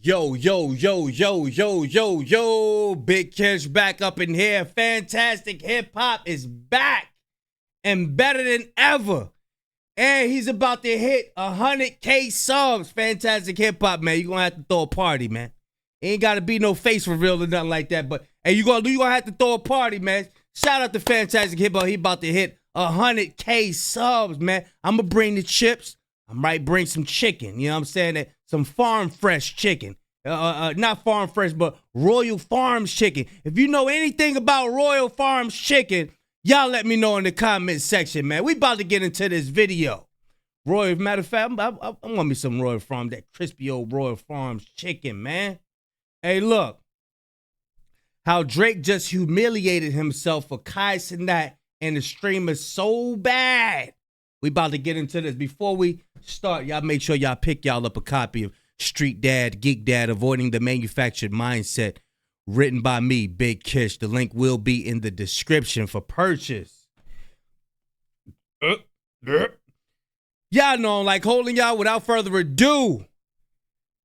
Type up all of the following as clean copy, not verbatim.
Yo, yo, yo, yo, yo, yo, yo, Big Kish back up in here. Fantastic Hip Hop is back and better than ever. And he's about to hit 100K subs. Fantastic Hip Hop, man. You're going to have to throw a party, man. Ain't got to be no face reveal or nothing like that. But, hey, you're going to have to throw a party, man. Shout out to Fantastic Hip Hop. He about to hit 100K subs, man. I'm going to bring the chips. I might bring some chicken. You know what I'm saying? Some farm fresh chicken. Not farm fresh, but Royal Farms chicken. If you know anything about Royal Farms chicken, y'all let me know in the comment section, man. We about to get into this video. Matter of fact, I want me some Royal Farms, that crispy old Royal Farms chicken, man. Hey, look. How Drake just humiliated himself for Cenat and the streamer so bad. We about to get into this. Before we start, y'all make sure y'all pick y'all up a copy of Street Dad, Geek Dad, Avoiding the Manufactured Mindset, written by me, Big Kish. The link will be in the description for purchase. Y'all know I'm like holding y'all. Without further ado,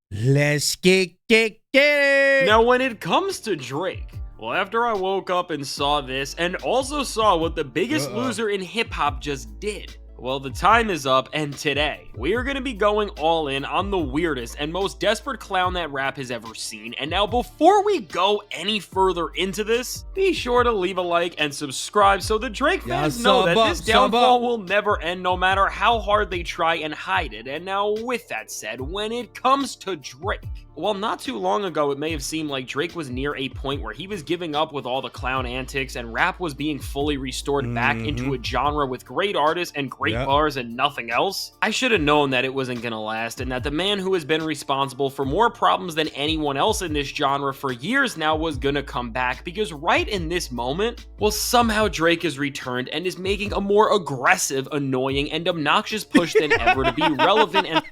let's get it. Now, when it comes to Drake, well, after I woke up and saw this, and also saw what the biggest loser in hip-hop just did, well, the time is up, and today, we are going to be going all in on the weirdest and most desperate clown that rap has ever seen. And now, before we go any further into this, be sure to leave a like and subscribe so the Drake fans know that this downfall will never end no matter how hard they try and hide it. And now, with that said, when it comes to Drake, well, not too long ago, it may have seemed like Drake was near a point where he was giving up with all the clown antics and rap was being fully restored back into a genre with great artists and great bars and nothing else. I should have known that it wasn't gonna last and that the man who has been responsible for more problems than anyone else in this genre for years now was gonna come back, because right in this moment, well, somehow Drake has returned and is making a more aggressive, annoying, and obnoxious push than ever to be relevant and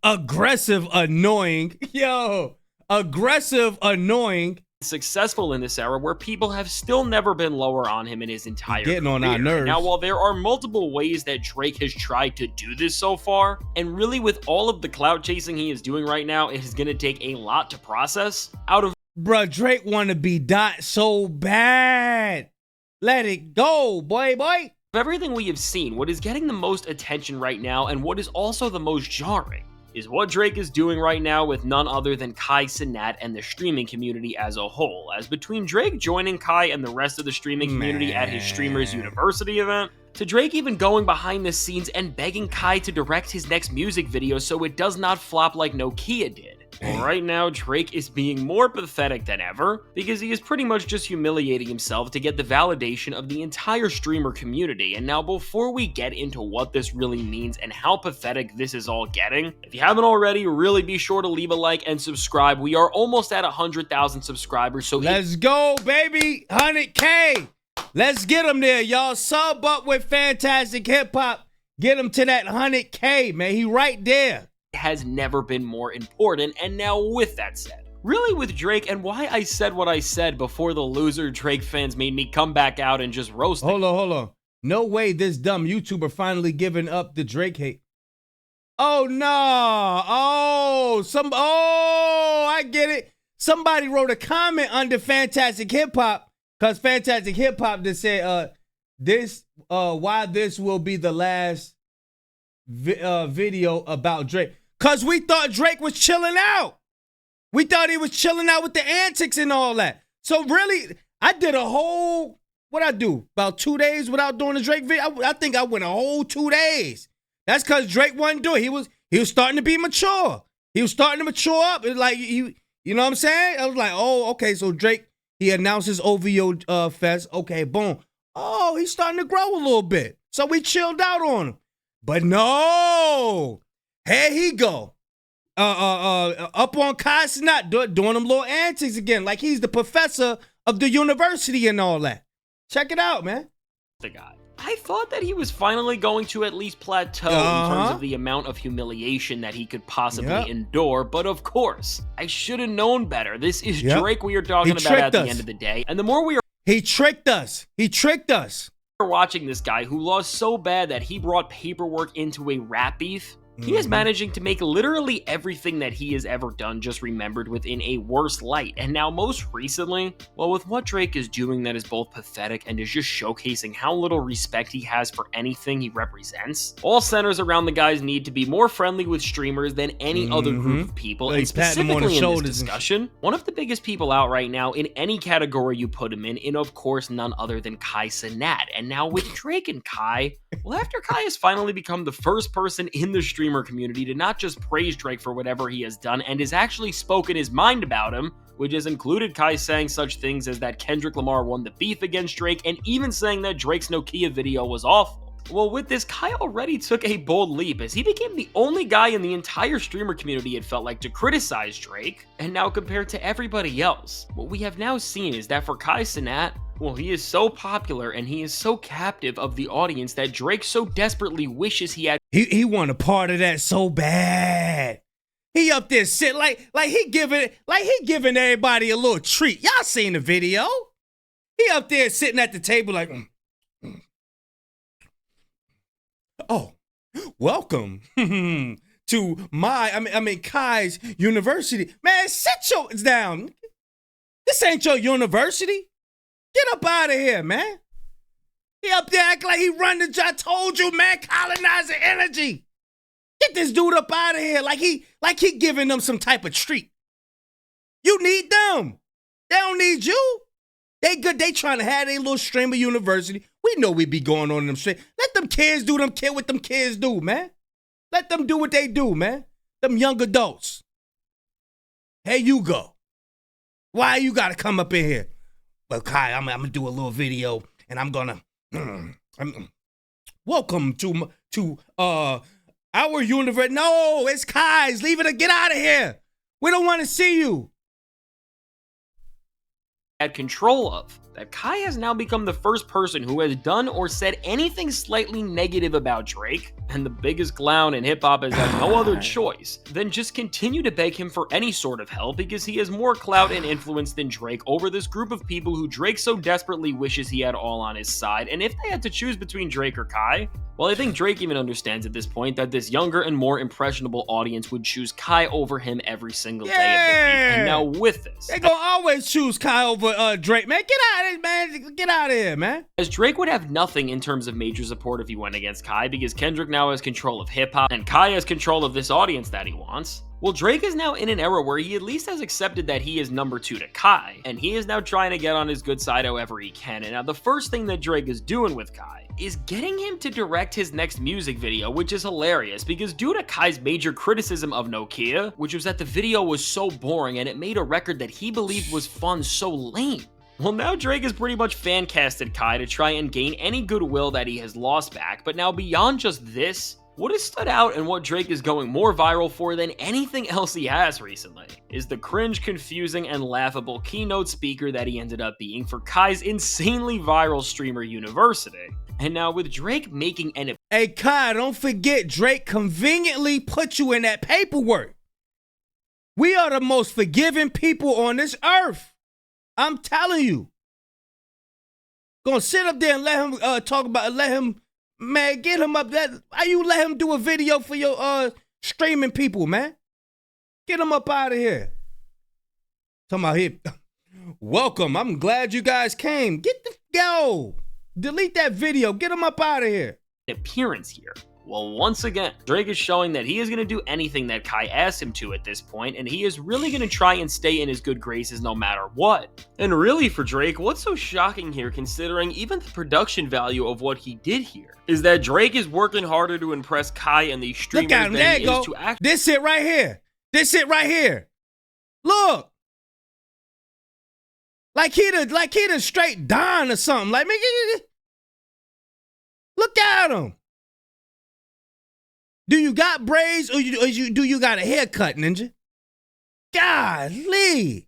aggressive, annoying. Yo, aggressive, annoying. Successful in this era where people have still never been lower on him in his entire Getting career. on our nerves. Now, while there are multiple ways that Drake has tried to do this so far, and really with all of the clout chasing he is doing right now, it is going to take a lot to process. Bruh, Drake want to be dot so bad. Let it go, boy. Of everything we have seen, what is getting the most attention right now and what is also the most jarring is what Drake is doing right now with none other than Cenat and the streaming community as a whole. As between Drake joining Kai and the rest of the streaming community at his Streamers University event, to Drake even going behind the scenes and begging Kai to direct his next music video so it does not flop like Nokia did. Well, right now, Drake is being more pathetic than ever because he is pretty much just humiliating himself to get the validation of the entire streamer community. And now, before we get into what this really means and how pathetic this is all getting, if you haven't already, really be sure to leave a like and subscribe. We are almost at 100,000 subscribers, so let's go, baby. 100K. Let's get them there, y'all. Sub up with Fantastic Hip Hop. Get him to that 100K, man. He right there. Has never been more important. And now, with that said, really with Drake and why I said what I said before the loser Drake fans made me come back out and just roast Hold on. No way this dumb YouTuber finally giving up the Drake hate. Oh, no. I get it. Somebody wrote a comment under Fantastic Hip Hop because Fantastic Hip Hop just said, why this will be the last video about Drake. Because we thought Drake was chilling out. We thought he was chilling out with the antics and all that. So really, I did a whole, what'd I do? About 2 days without doing a Drake video? I think I went a whole 2 days. That's because Drake wasn't doing it. He was starting to be mature. He was starting to mature up. It was like, you know what I'm saying? I was like, oh, okay, so Drake, he announced his OVO fest. Okay, boom. Oh, he's starting to grow a little bit. So we chilled out on him. But no, here he go, up on Cenat doing them little antics again, like he's the professor of the university and all that. Check it out, man. The guy. I thought that he was finally going to at least plateau in terms of the amount of humiliation that he could possibly endure, but of course, I should have known better. This is Drake we are talking about at the end of the day, and the more we are— He tricked us. watching this guy who lost so bad that he brought paperwork into a rap beef. He is managing to make literally everything that he has ever done just remembered within a worse light. And now most recently, well, with what Drake is doing that is both pathetic and is just showcasing how little respect he has for anything he represents, all centers around the guy's need to be more friendly with streamers than any other group of people. Well, and specifically in this discussion, one of the biggest people out right now in any category you put him in of course none other than Cenat. And now with Drake and Kai, well, after Kai has finally become the first person in the streamer community to not just praise Drake for whatever he has done and has actually spoken his mind about him, which has included Kai saying such things as that Kendrick Lamar won the beef against Drake and even saying that Drake's Nokia video was awful. Well, with this, Kai already took a bold leap as he became the only guy in the entire streamer community it felt like to criticize Drake, and now compared to everybody else, what we have now seen is that for Cenat, well, he is so popular and he is so captive of the audience that Drake so desperately wishes he had. He want a part of that so bad. He up there sitting like he giving everybody a little treat. Y'all seen the video? He up there sitting at the table like, oh, welcome to Kai's university. Man, sit your down. This ain't your university. Get up out of here, man. He up there acting like he run the job. I told you, man, colonizer energy. Get this dude up out of here like he giving them some type of treat. You need them. They don't need you. They good. They trying to have their little streamer university. We know we be going on in them straight. Let them kids do what them kids do, man. Let them do what they do, man. Them young adults. Here you go. Why you gotta come up in here? Well, Kai, I'm gonna do a little video, and I'm gonna welcome to our universe. No, it's Kai's. Leave it. Get out of here. We don't want to see you. Had control of. That Kai has now become the first person who has done or said anything slightly negative about Drake, and the biggest clown in hip-hop has had no other choice than just continue to beg him for any sort of help because he has more clout and influence than Drake over this group of people who Drake so desperately wishes he had all on his side. And if they had to choose between Drake or Kai, well, I think Drake even understands at this point that this younger and more impressionable audience would choose Kai over him every single day of the week. And now with this, they gonna always choose Kai over Drake, man. Get out of here, man. Get out of here, man. As Drake would have nothing in terms of major support if he went against Kai because Kendrick now has control of hip-hop and Kai has control of this audience that he wants. Well, Drake is now in an era where he at least has accepted that he is number 2 to Kai, and he is now trying to get on his good side however he can. And now the first thing that Drake is doing with Kai is getting him to direct his next music video, which is hilarious because due to Kai's major criticism of Nokia, which was that the video was so boring and it made a record that he believed was fun so lame. Well, now Drake has pretty much fan-casted Kai to try and gain any goodwill that he has lost back, but now beyond just this, what has stood out and what Drake is going more viral for than anything else he has recently is the cringe, confusing, and laughable keynote speaker that he ended up being for Kai's insanely viral streamer university. And now with Drake making an... Hey, Kai, don't forget Drake conveniently put you in that paperwork. We are the most forgiving people on this earth. I'm telling you. Gonna sit up there and let him man, get him up there. Why you let him do a video for your streaming people, man? Get him up out of here. Talking about here. Welcome. I'm glad you guys came. Go. Delete that video. Get him up out of here. Appearance here. Well, once again, Drake is showing that he is going to do anything that Kai asks him to at this point, and he is really going to try and stay in his good graces no matter what. And really for Drake, what's so shocking here, considering even the production value of what he did here, is that Drake is working harder to impress Kai and these streamers than he is to act. This it right here. This it right here. Look. Like he the straight Don or something. Like, man, look at him. Do you got braids or do you got a haircut, Ninja? Golly.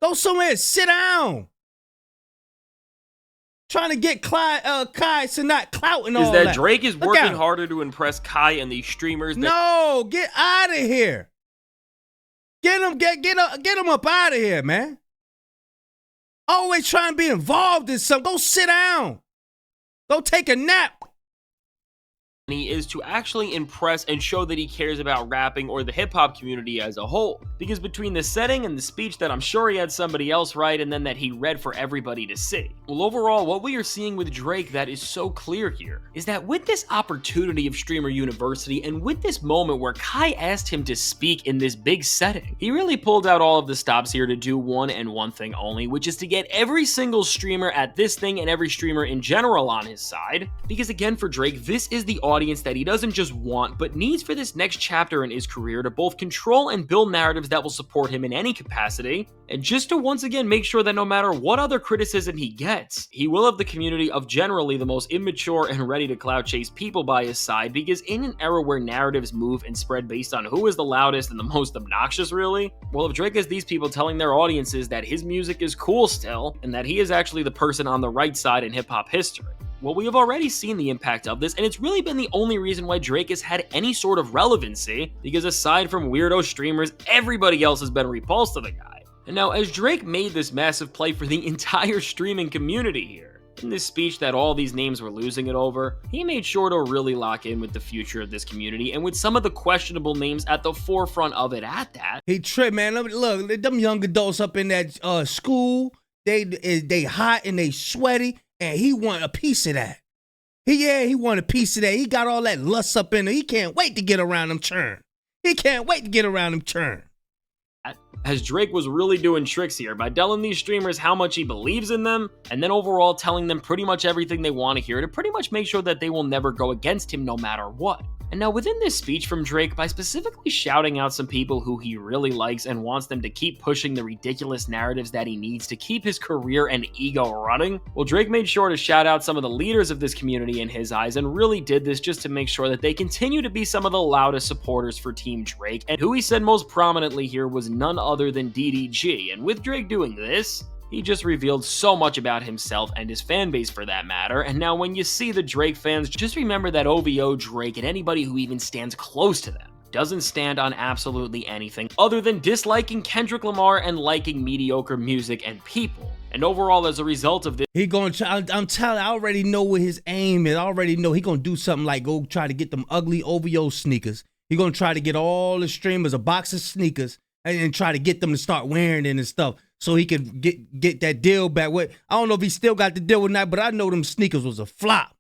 Go somewhere and sit down. Trying to get Kai Cenat clout and all that. Is that Drake is working harder to impress Kai and these streamers? No, get out of here. Get him up out of here, man. Always trying to be involved in something. Go sit down. Go take a nap. is to actually impress and show that he cares about rapping or the hip-hop community as a whole. Because between the setting and the speech that I'm sure he had somebody else write and then that he read for everybody to see. Well, overall, what we are seeing with Drake that is so clear here is that with this opportunity of Streamer University and with this moment where Kai asked him to speak in this big setting, he really pulled out all of the stops here to do one and one thing only, which is to get every single streamer at this thing and every streamer in general on his side. Because again, for Drake, this is the audience that he doesn't just want, but needs for this next chapter in his career to both control and build narratives that will support him in any capacity, and just to once again make sure that no matter what other criticism he gets, he will have the community of generally the most immature and ready to clout chase people by his side, because in an era where narratives move and spread based on who is the loudest and the most obnoxious really, well, if Drake has these people telling their audiences that his music is cool still, and that he is actually the person on the right side in hip-hop history, well, we have already seen the impact of this, and it's really been the only reason why Drake has had any sort of relevancy, because aside from weirdo streamers, everybody else has been repulsed to the guy. And now, as Drake made this massive play for the entire streaming community here, in this speech that all these names were losing it over, he made sure to really lock in with the future of this community, and with some of the questionable names at the forefront of it at that. He tripped, man. Look, them young adults up in that school, they hot and they sweaty, and he want a piece of that. He want a piece of that. He got all that lust up in him. He can't wait to get around them churn. As Drake was really doing tricks here by telling these streamers how much he believes in them, and then overall telling them pretty much everything they want to hear to pretty much make sure that they will never go against him no matter what. And now within this speech from Drake, by specifically shouting out some people who he really likes and wants them to keep pushing the ridiculous narratives that he needs to keep his career and ego running, well, Drake made sure to shout out some of the leaders of this community in his eyes, and really did this just to make sure that they continue to be some of the loudest supporters for Team Drake, and who he said most prominently here was none other than DDG. And with Drake doing this, he just revealed so much about himself and his fan base for that matter, and now when you see the Drake fans, just remember that OVO Drake and anybody who even stands close to them doesn't stand on absolutely anything other than disliking Kendrick Lamar and liking mediocre music and people. And overall, as a result of this, he gonna try, I'm telling, I already know what his aim is. I already know he gonna do something like go try to get them ugly OVO sneakers. He gonna try to get all the streamers a box of sneakers and try to get them to start wearing it and stuff, so he could get that deal back. I don't know if he still got the deal or not, but I know them sneakers was a flop.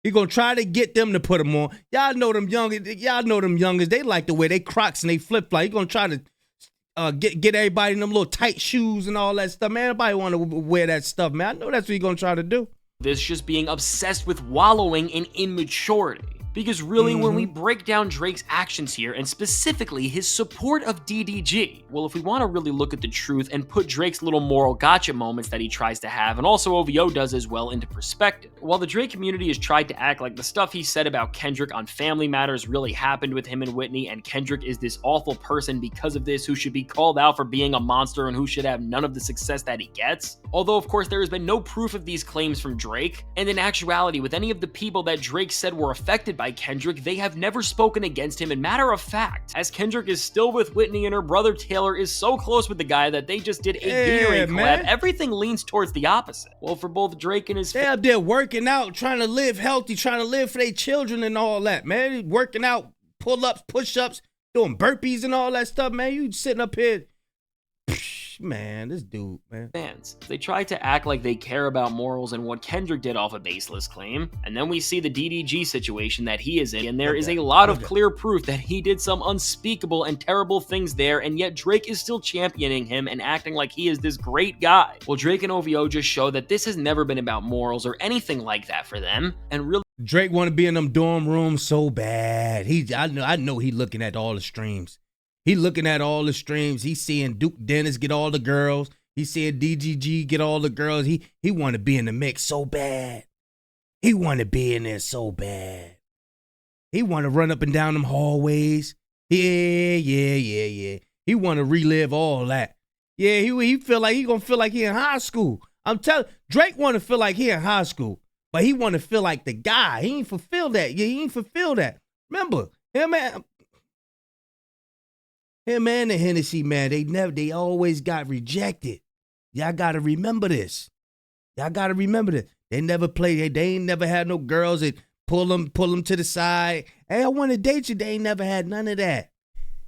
He gonna try to get them to put them on. Y'all know them youngers. They like to wear they Crocs and they flip flop. He gonna try to get everybody in them little tight shoes and all that stuff. Man, nobody want to wear that stuff, man. I know that's what he gonna try to do. This just being obsessed with wallowing in immaturity. Because really, when we break down Drake's actions here, and specifically his support of DDG, well, if we want to really look at the truth and put Drake's little moral gotcha moments that he tries to have, and also OVO does as well, into perspective, while the Drake community has tried to act like the stuff he said about Kendrick on Family Matters really happened with him and Whitney, and Kendrick is this awful person because of this, who should be called out for being a monster and who should have none of the success that he gets. Although, of course, there has been no proof of these claims from Drake, and in actuality, with any of the people that Drake said were affected by Kendrick, they have never spoken against him. And matter of fact, as Kendrick is still with Whitney and her brother Taylor is so close with the guy that they just did a Gatorade collab, everything leans towards the opposite. Well, for both Drake and his they out there working out, trying to live healthy, trying to live for their children and all that, man. Working out, pull-ups, push-ups, doing burpees and all that stuff, man. You sitting up here, man, this dude, man. Fans, they try to act like they care about morals and what Kendrick did off a baseless claim, and then we see the DDG situation that he is in, and there is a lot of clear proof that he did some unspeakable and terrible things there, and yet Drake is still championing him and acting like he is this great guy. Well, Drake and OVO just show that this has never been about morals or anything like that for them, and really Drake want to be in them dorm rooms so bad. I know he looking at all the streams. He looking at all the streams. He seeing Duke Dennis get all the girls. He seeing DGG get all the girls. He want to be in the mix so bad. He want to be in there so bad. He want to run up and down them hallways. Yeah. He want to relive all that. Yeah, he feel like he gonna feel like he in high school. I'm telling Drake want to feel like he in high school, but he want to feel like the guy. He ain't fulfill that. Yeah, he ain't fulfill that. Remember him, man. Him and the Hennessy, man, they always got rejected. Y'all gotta remember this. They never played, they ain't never had no girls that pull them to the side. Hey, I want to date you. They ain't never had none of that.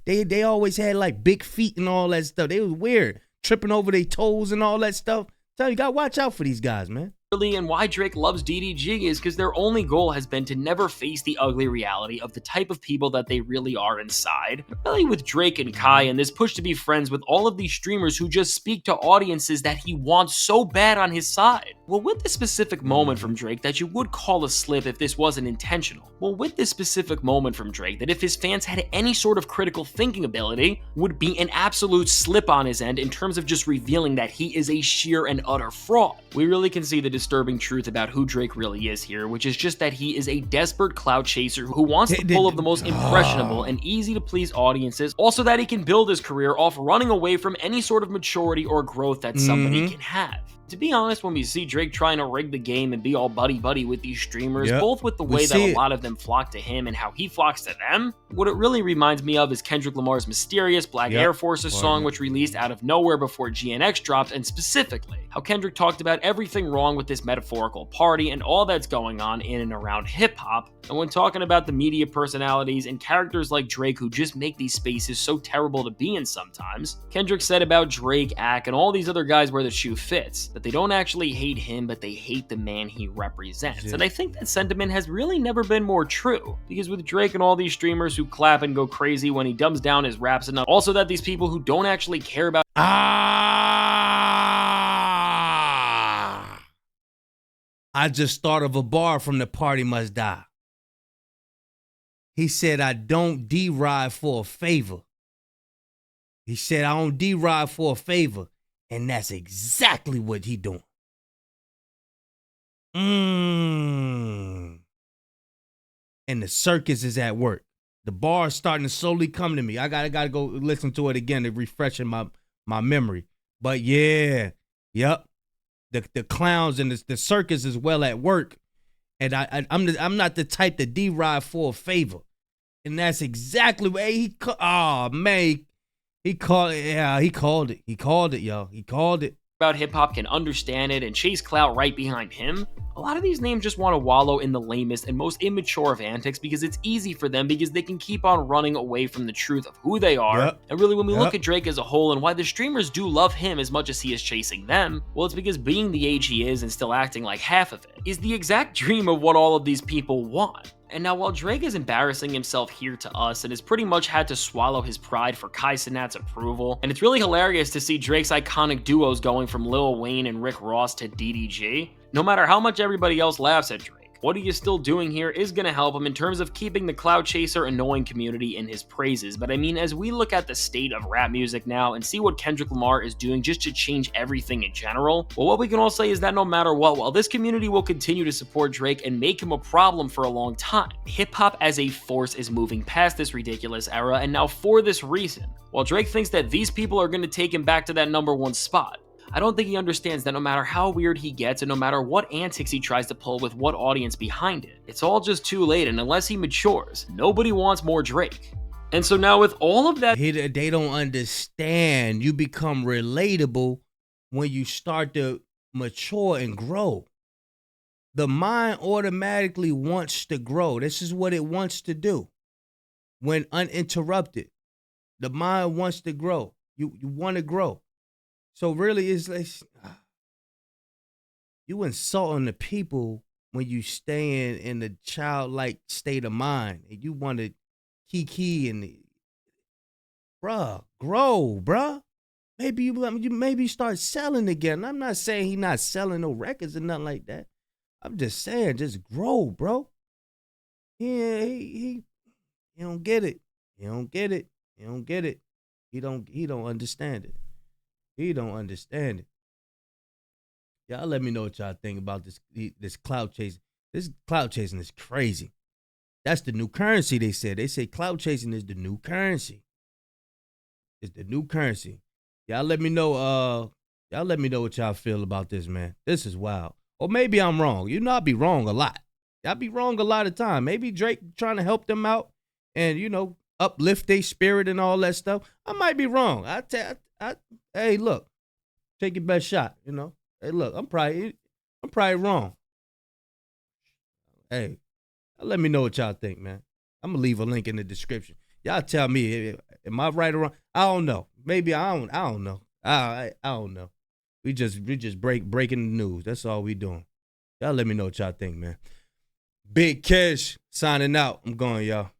They always had like big feet and all that stuff. They was weird, tripping over their toes and all that stuff. So you gotta watch out for these guys, man. And why Drake loves DDG is because their only goal has been to never face the ugly reality of the type of people that they really are inside. Really with Drake and Kai and this push to be friends with all of these streamers who just speak to audiences that he wants so bad on his side. Well, with this specific moment from Drake that you would call a slip if this wasn't intentional. Well, with this specific moment from Drake that if his fans had any sort of critical thinking ability would be an absolute slip on his end in terms of just revealing that he is a sheer and utter fraud. We really can see the disturbing truth about who Drake really is here, which is just that he is a desperate clout chaser who wants to pull of the most impressionable and easy to please audiences, also that he can build his career off running away from any sort of maturity or growth that somebody can have. To be honest, when we see Drake trying to rig the game and be all buddy-buddy with these streamers, both with the way that a lot of them flock to him and how he flocks to them, what it really reminds me of is Kendrick Lamar's Mysterious Black Air Forces song, which released out of nowhere before GNX dropped, and specifically how Kendrick talked about everything wrong with this metaphorical party and all that's going on in and around hip-hop. And when talking about the media personalities and characters like Drake who just make these spaces so terrible to be in sometimes, Kendrick said about Drake, Ack, and all these other guys where the shoe fits, that they don't actually hate him, but they hate the man he represents. And I think that sentiment has really never been more true, because with Drake and all these streamers who clap and go crazy when he dumbs down his raps enough, also that these people who don't actually care about I just thought of a bar from The Party Must Die. He said, I don't D-ride for a favor. He said, I don't D-ride for a favor. And that's exactly what he doing. And the circus is at work. The bar is starting to slowly come to me. I gotta go listen to it again to refreshing my memory. But yeah, yep. The clowns and the circus is well at work. And I'm not the type to D-ride for a favor. And that's exactly what he called it. He called it. He called it, yo. He called it. About hip-hop can understand it and chase clout right behind him. A lot of these names just want to wallow in the lamest and most immature of antics because it's easy for them because they can keep on running away from the truth of who they are. And really, when we look at Drake as a whole and why the streamers do love him as much as he is chasing them, well, it's because being the age he is and still acting like half of it is the exact dream of what all of these people want. And now while Drake is embarrassing himself here to us and has pretty much had to swallow his pride for Cenat's approval, and it's really hilarious to see Drake's iconic duos going from Lil Wayne and Rick Ross to DDG, no matter how much everybody else laughs at Drake, what he is still doing here is going to help him in terms of keeping the cloud chaser annoying community in his praises. But I mean, as we look at the state of rap music now and see what Kendrick Lamar is doing just to change everything in general, well, what we can all say is that no matter what, while this community will continue to support Drake and make him a problem for a long time, hip-hop as a force is moving past this ridiculous era, and now for this reason, while Drake thinks that these people are going to take him back to that #1 spot, I don't think he understands that no matter how weird he gets and no matter what antics he tries to pull with what audience behind it, it's all just too late, and unless he matures, nobody wants more Drake. And so now with all of that, they don't understand. You become relatable when you start to mature and grow. The mind automatically wants to grow. This is what it wants to do. When uninterrupted, the mind wants to grow. You want to grow. So really, it's like you insulting the people when you stay in the childlike state of mind and you want to kiki and bruh, grow, bruh. Maybe you start selling again. I'm not saying he not selling no records or nothing like that. I'm just saying, just grow, bro. Yeah, he don't get it. He don't get it. He don't get it. He don't understand it. He don't understand it. Y'all let me know what y'all think about this clout chasing. This clout chasing is crazy. That's the new currency, they said. They say clout chasing is the new currency. It's the new currency. Y'all let me know what y'all feel about this, man. This is wild. Or maybe I'm wrong. You know, I be wrong a lot. I be wrong a lot of time. Maybe Drake trying to help them out and, uplift their spirit and all that stuff. I might be wrong. Hey, look, take your best shot, Hey, look, I'm probably wrong. Hey, Let me know what y'all think, man. I'm gonna leave a link in the description. Y'all tell me, am I right or wrong? I don't know. Maybe I don't know. I don't know. We just breaking the news. That's all we doing. Y'all let me know what y'all think, man. Big Kesh signing out. I'm going, y'all.